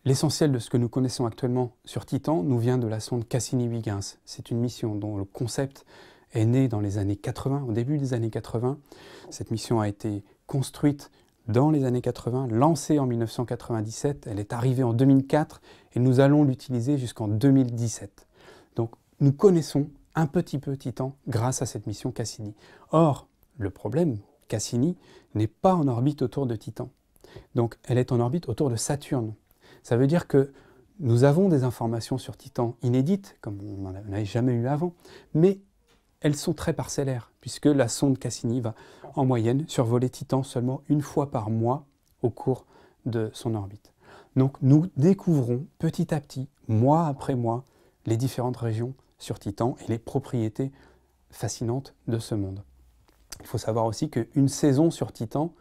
L'essentiel de ce que nous connaissons actuellement sur Titan nous vient de la sonde Cassini-Huygens. C'est une mission dont le concept est né dans les années 80, au début des années 80. Cette mission a été construite dans les années 80, lancée en 1997, elle est arrivée en 2004 et nous allons l'utiliser jusqu'en 2017. Donc nous connaissons un petit peu Titan grâce à cette mission Cassini. Or, le problème, Cassini n'est pas en orbite autour de Titan. Donc elle est en orbite autour de Saturne. Ça veut dire que nous avons des informations sur Titan inédites, comme on n'en avait jamais eu avant, mais elles sont très parcellaires, puisque la sonde Cassini va en moyenne survoler Titan seulement une fois par mois au cours de son orbite. Donc nous découvrons petit à petit, mois après mois, les différentes régions sur Titan et les propriétés fascinantes de ce monde. Il faut savoir aussi qu'une saison sur Titan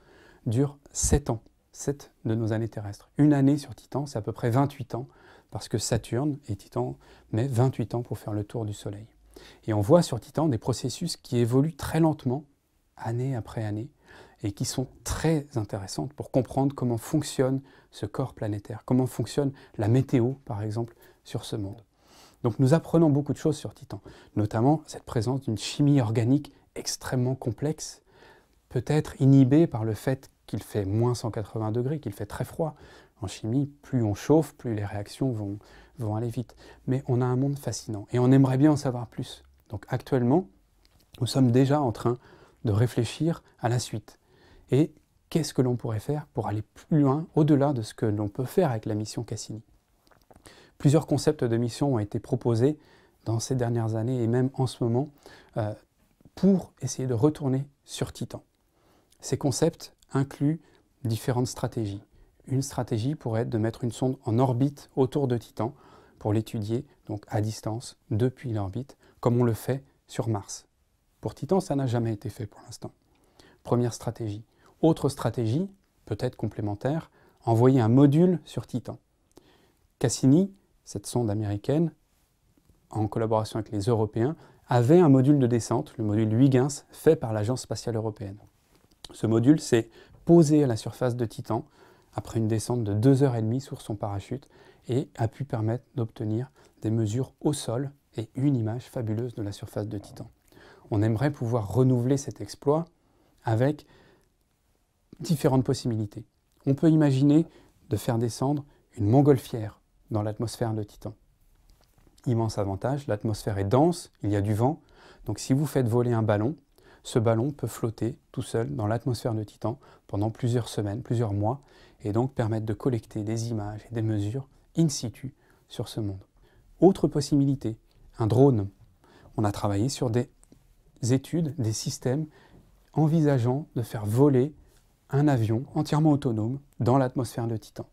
dure 7 ans. 7 de nos années terrestres. Une année sur Titan, c'est à peu près 28 ans, parce que Saturne et Titan mettent 28 ans pour faire le tour du Soleil. Et on voit sur Titan des processus qui évoluent très lentement, année après année, et qui sont très intéressantes pour comprendre comment fonctionne ce corps planétaire, comment fonctionne la météo, par exemple, sur ce monde. Donc nous apprenons beaucoup de choses sur Titan, notamment cette présence d'une chimie organique extrêmement complexe, peut-être inhibée par le fait qu'il fait moins 180 degrés, qu'il fait très froid. En chimie, plus on chauffe, plus les réactions vont aller vite. Mais on a un monde fascinant et on aimerait bien en savoir plus. Donc actuellement, nous sommes déjà en train de réfléchir à la suite. Et qu'est-ce que l'on pourrait faire pour aller plus loin, au-delà de ce que l'on peut faire avec la mission Cassini? Plusieurs concepts de mission ont été proposés dans ces dernières années et même en ce moment pour essayer de retourner sur Titan. Ces concepts inclut différentes stratégies. Une stratégie pourrait être de mettre une sonde en orbite autour de Titan pour l'étudier donc à distance depuis l'orbite, comme on le fait sur Mars. Pour Titan, ça n'a jamais été fait pour l'instant. Première stratégie. Autre stratégie, peut-être complémentaire, envoyer un module sur Titan. Cassini, cette sonde américaine, en collaboration avec les Européens, avait un module de descente, le module Huygens, fait par l'Agence spatiale européenne. Ce module s'est posé à la surface de Titan après une descente de 2h30 sur son parachute et a pu permettre d'obtenir des mesures au sol et une image fabuleuse de la surface de Titan. On aimerait pouvoir renouveler cet exploit avec différentes possibilités. On peut imaginer de faire descendre une montgolfière dans l'atmosphère de Titan. Immense avantage, l'atmosphère est dense, il y a du vent, donc si vous faites voler un ballon, ce ballon peut flotter tout seul dans l'atmosphère de Titan pendant plusieurs semaines, plusieurs mois, et donc permettre de collecter des images et des mesures in situ sur ce monde. Autre possibilité, un drone. On a travaillé sur des études, des systèmes envisageant de faire voler un avion entièrement autonome dans l'atmosphère de Titan.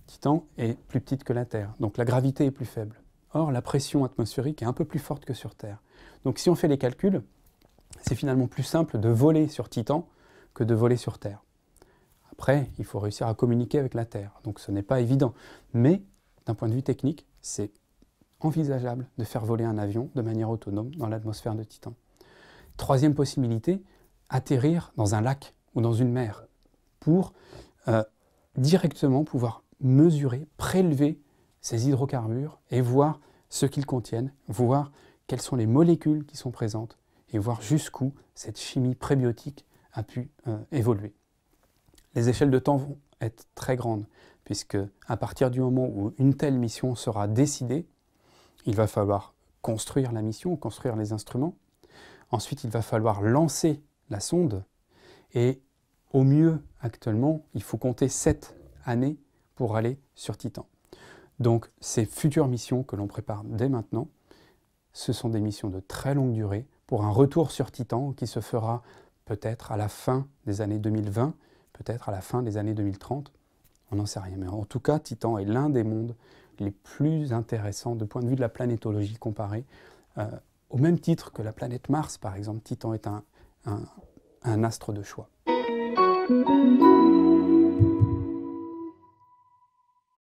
Titan est plus petite que la Terre, donc la gravité est plus faible. Or, la pression atmosphérique est un peu plus forte que sur Terre. Donc si on fait les calculs, c'est finalement plus simple de voler sur Titan que de voler sur Terre. Après, il faut réussir à communiquer avec la Terre, donc ce n'est pas évident. Mais d'un point de vue technique, c'est envisageable de faire voler un avion de manière autonome dans l'atmosphère de Titan. Troisième possibilité, atterrir dans un lac ou dans une mer pour directement pouvoir mesurer, prélever ces hydrocarbures et voir ce qu'ils contiennent, voir quelles sont les molécules qui sont présentes et voir jusqu'où cette chimie prébiotique a pu évoluer. Les échelles de temps vont être très grandes, puisque à partir du moment où une telle mission sera décidée, il va falloir construire la mission, construire les instruments. Ensuite, il va falloir lancer la sonde, et au mieux, actuellement, il faut compter 7 années pour aller sur Titan. Donc, ces futures missions que l'on prépare dès maintenant, ce sont des missions de très longue durée, pour un retour sur Titan qui se fera peut-être à la fin des années 2020, peut-être à la fin des années 2030, on n'en sait rien. Mais en tout cas, Titan est l'un des mondes les plus intéressants de point de vue de la planétologie comparée. Au même titre que la planète Mars, par exemple, Titan est un astre de choix.